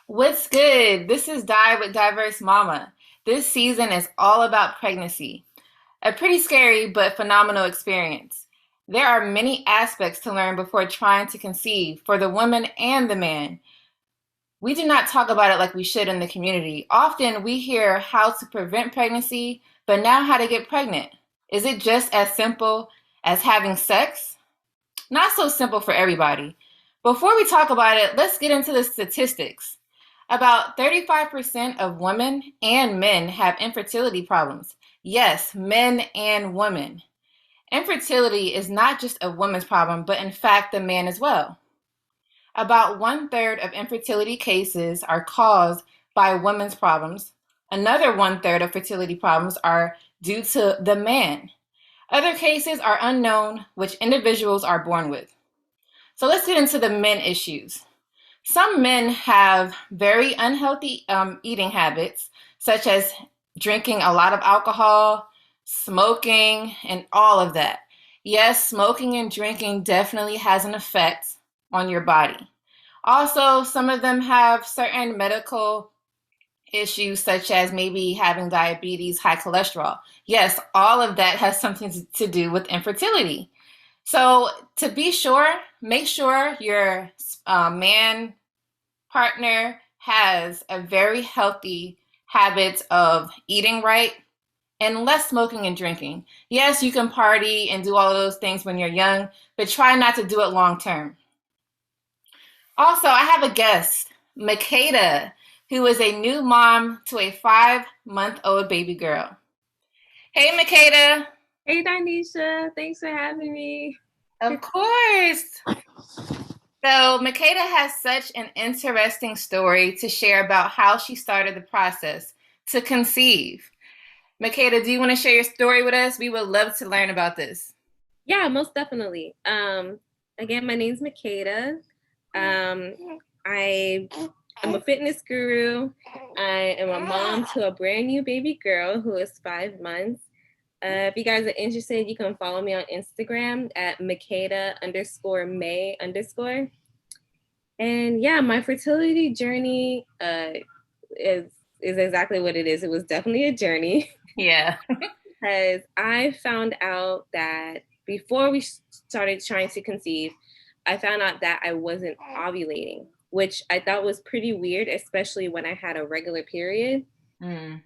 What's good? This is Di with Diverse Mama. This season is all about pregnancy. A pretty scary but phenomenal experience. There are many aspects to learn before trying to conceive for the woman and the man. We do not talk about it like we should in the community. Often we hear how to prevent pregnancy, but now how to get pregnant. Is it just as simple as having sex? Not so simple for everybody. Before we talk about it, let's get into the statistics. About 35% of women and men have infertility problems. Yes, men and women. Infertility is not just a woman's problem, but in fact, the man as well. About one third of infertility cases are caused by women's problems. Another one third of fertility problems are due to the man. Other cases are unknown, which individuals are born with. So let's get into the men issues. Some men have very unhealthy eating habits, such as drinking a lot of alcohol, smoking, and all of that. Yes, smoking and drinking definitely has an effect on your body. Also, some of them have certain medical issues, such as maybe having diabetes, high cholesterol. Yes, all of that has something to do with infertility. So, to be sure, make sure your man partner has a very healthy habit of eating right and less smoking and drinking. Yes, you can party and do all of those things when you're young, but try not to do it long term. Also, I have a guest, Makeda, who is a new mom to a 5-month-old baby girl. Hey, Makeda. Hey, Danisha. Thanks for having me. Of course. So, Makeda has such an interesting story to share about how she started the process to conceive. Makeda, do you want to share your story with us? We would love to learn about this. Yeah, most definitely. Again, my name's Makeda. Um, I am a fitness guru. I am a mom to a brand new baby girl who is 5 months. If you guys are interested, you can follow me on Instagram at Makeda_May_. And yeah, my fertility journey is is exactly what it is. It was definitely a journey. Yeah. Because I found out that before we started trying to conceive, I found out that I wasn't ovulating, which I thought was pretty weird, especially when I had a regular period. Mm.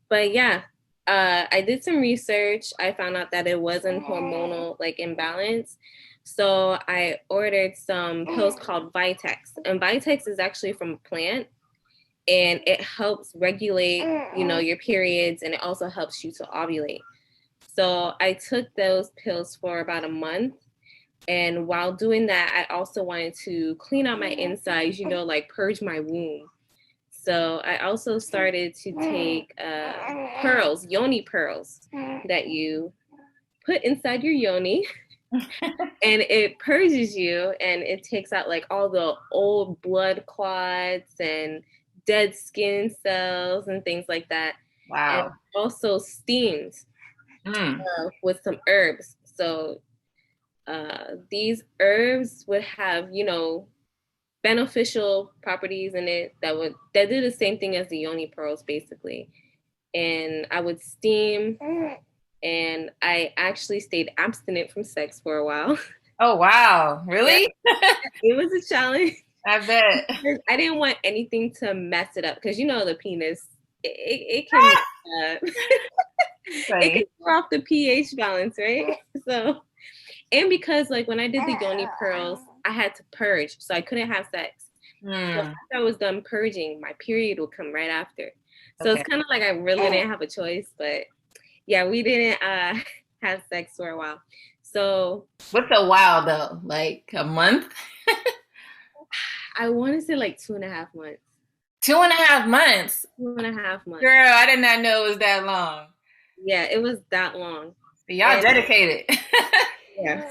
But yeah, I did some research. I found out that it wasn't hormonal like imbalance. So I ordered some pills called Vitex. And Vitex is actually from a plant and it helps regulate, your periods, and it also helps you to ovulate. So I took those pills for about a month. And while doing that, I also wanted to clean out my insides, like purge my womb. So I also started to take pearls, Yoni pearls, that you put inside your yoni, and it purges you, and it takes out like all the old blood clots and dead skin cells and things like that. And Wow. also steams Mm. with some herbs. So these herbs would have, beneficial properties in it that do the same thing as the yoni pearls basically. And I would steam, and I actually stayed abstinent from sex for a while. Oh, wow. Yeah, Really? it was a challenge. I bet. I didn't want anything to mess it up because the penis it can it can Funny. throw off the pH balance, right? So, and because like when I did the yoni pearls, I had to purge, so I couldn't have sex. So Mm. after I was done purging, my period would come right after. So it's Okay. kind of like I really didn't have a choice, but yeah, we didn't have sex for a while. So What's a while though? Like a month? I want to say like 2.5 months. 2.5 months. 2.5 months. Girl, I did not know it was that long. Yeah, it was that long. Y'all And dedicated. yeah.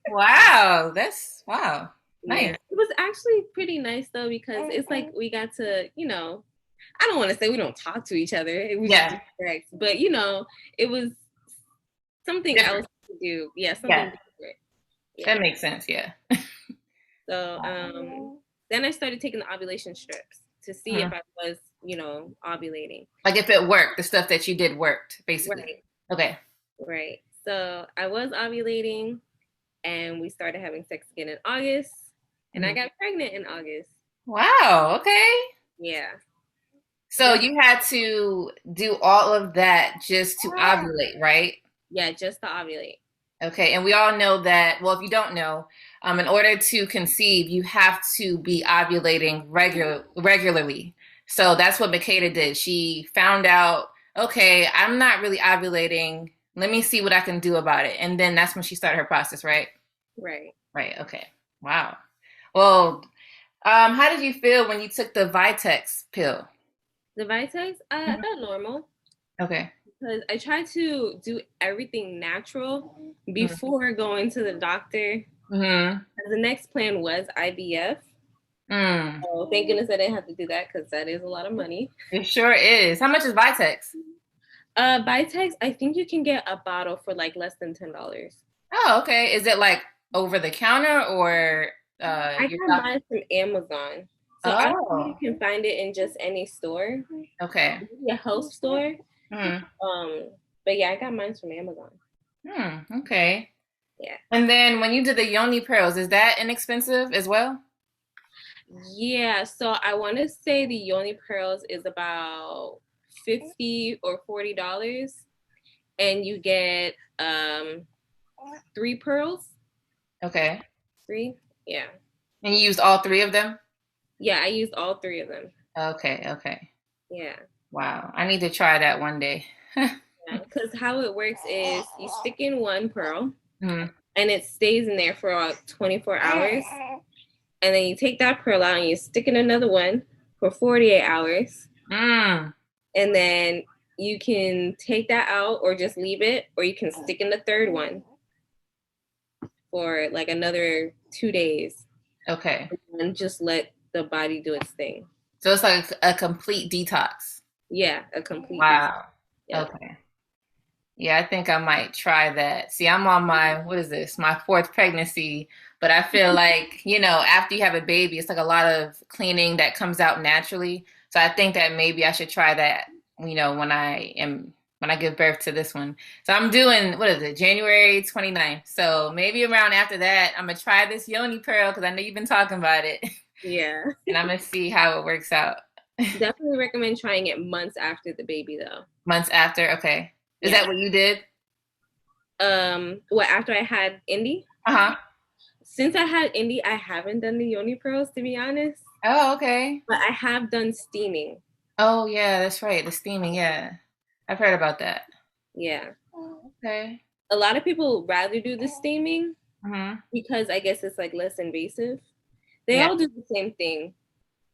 Wow. That's wow. Yeah. Nice. It was actually pretty nice though because it's like we got to, I don't want to say we don't talk to each other. We just do Yeah. sex. But it was something else Different. to do. Yeah, something Yeah. different. That Yeah. makes sense. Yeah. So Then I started taking the ovulation strips to see if I was, ovulating. Like if it worked, the stuff that you did worked, basically. Right. Okay. Right. So I was ovulating and we started having sex again in August and I got pregnant in August. Wow. Okay. Yeah. So you had to do all of that just to ovulate, right? Yeah, just to ovulate. Okay, and we all know that, well, if you don't know, in order to conceive, you have to be ovulating regularly. So that's what Makeda did. She found out, okay, I'm not really ovulating. Let me see what I can do about it. And then that's when she started her process, right? Right. Right, okay. Wow. Well, how did you feel when you took the Vitex pill? The Vitex, I felt normal. Okay. Because I tried to do everything natural before going to the doctor. The next plan was IVF. So thank goodness I didn't have to do that because that is a lot of money. It sure is. How much is Vitex? Vitex, I think you can get a bottle for like less than $10. Oh, okay. Is it like over the counter or I got mine from Amazon. So I don't think you can find it in just any store. Okay. Maybe a health store. But yeah, I got mine from Amazon. Okay. Yeah. And then when you did the Yoni Pearls, is that inexpensive as well? Yeah, so I want to say the Yoni Pearls is about $50 or $40, and you get 3 pearls. Okay. 3, yeah. And you used all 3 of them? Yeah, I used all 3 of them. Okay. Yeah. Wow. I need to try that one day. Because how it works is you stick in 1 pearl, and it stays in there for about 24 hours. And then you take that pearl out and you stick in another one for 48 hours. And then you can take that out or just leave it, or you can stick in the 3rd one for like another 2 days. Okay. And just let the body do its thing. So it's like a complete detox. Yeah, a complete Wow. Yep. Okay. Yeah, I think I might try that. See, I'm on my, what is this? My 4th pregnancy. But I feel like, after you have a baby, it's like a lot of cleaning that comes out naturally. So I think that maybe I should try that, when I give birth to this one. So I'm doing, what is it, January 29th. So maybe around after that, I'm going to try this Yoni Pearl because I know you've been talking about it. Yeah. And I'm going to see how it works out. Definitely recommend trying it months after the baby, though. Months after? Okay. Is that what you did? After I had Indy? Since I had Indy, I haven't done the Yoni Pearls, to be honest. Oh, okay. But I have done steaming. Oh, yeah, that's right. The steaming, yeah. I've heard about that. Yeah. Okay. A lot of people rather do the steaming because I guess it's like less invasive. They all do the same thing.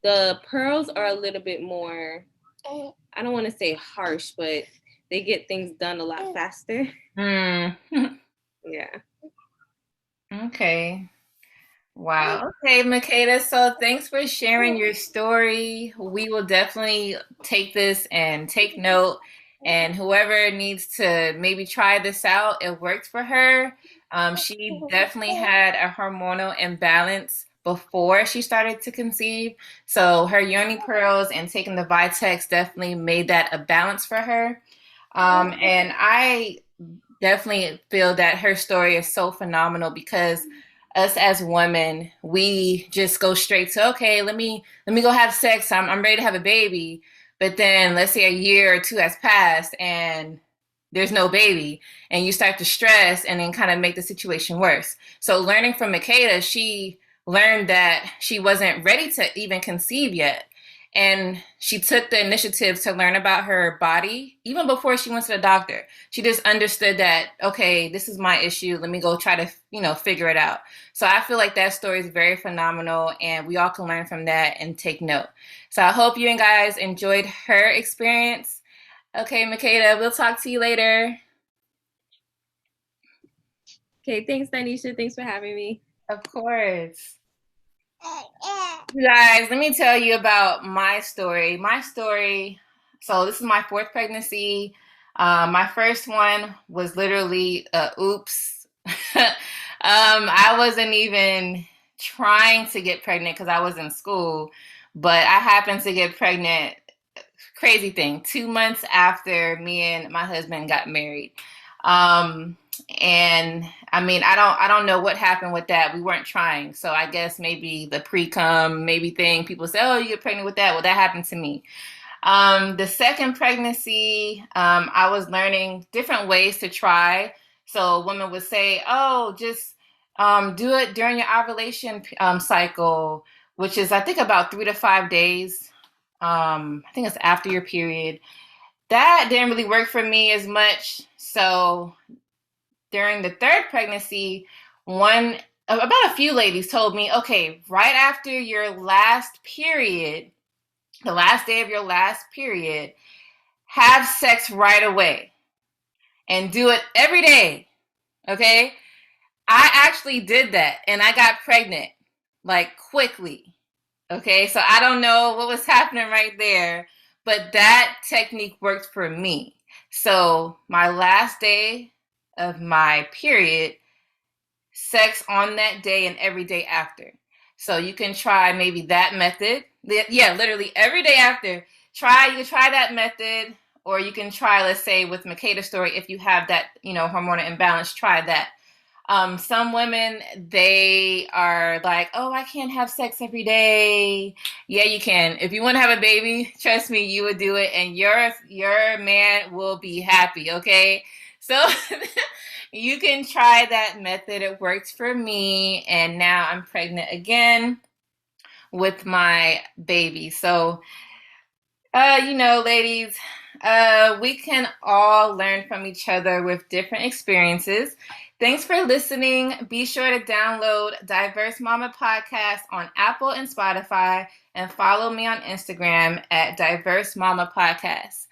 The pearls are a little bit more, I don't want to say harsh, but they get things done a lot faster. Yeah. Okay. Wow. Okay, Makeda. So thanks for sharing your story. We will definitely take this and take note. And whoever needs to maybe try this out, it worked for her. She definitely had a hormonal imbalance before she started to conceive. So her Yoni Pearls and taking the Vitex definitely made that a balance for her. And I definitely feel that her story is so phenomenal because us as women, we just go straight to, okay, let me go have sex. I'm ready to have a baby. But then let's say a year or 2 has passed and there's no baby and you start to stress and then kind of make the situation worse. So learning from Makeda, she learned that she wasn't ready to even conceive yet. And she took the initiative to learn about her body even before she went to the doctor. She just understood that, okay, this is my issue. Let me go try to, figure it out. So I feel like that story is very phenomenal and we all can learn from that and take note. So I hope you guys enjoyed her experience. Okay, Makeda, we'll talk to you later. Okay, thanks, Danisha. Thanks for having me. Of course. You guys, let me tell you about my story. So this is my 4th pregnancy. My first one was literally oops. I wasn't even trying to get pregnant because I was in school, but I happened to get pregnant. Crazy thing, 2 months after me and my husband got married. And I mean, I don't know what happened with that. We weren't trying. So I guess maybe the pre-cum maybe thing, people say, oh, you get pregnant with that. Well, that happened to me. The second pregnancy, I was learning different ways to try. So women would say, oh, just do it during your ovulation cycle, which is, I think, about 3 to 5 days. I think it's after your period. That didn't really work for me as much. So during the third pregnancy, about a few ladies told me, okay, right after your last period, the last day of your last period, have sex right away and do it every day. Okay. I actually did that and I got pregnant like quickly. Okay. So I don't know what was happening right there, but that technique worked for me. So my last day of my period, sex on that day and every day after. So you can try maybe that method. Yeah, literally every day after. You can try that method, or you can try, let's say, with Makeda's story, if you have that, hormonal imbalance, try that. Some women, they are like, oh, I can't have sex every day. Yeah, you can. If you want to have a baby, trust me, you would do it, and your man will be happy, okay? So you can try that method. It worked for me, and now I'm pregnant again with my baby. So, ladies, we can all learn from each other with different experiences. Thanks for listening. Be sure to download Diverse Mama Podcast on Apple and Spotify, and follow me on Instagram at Diverse Mama Podcast.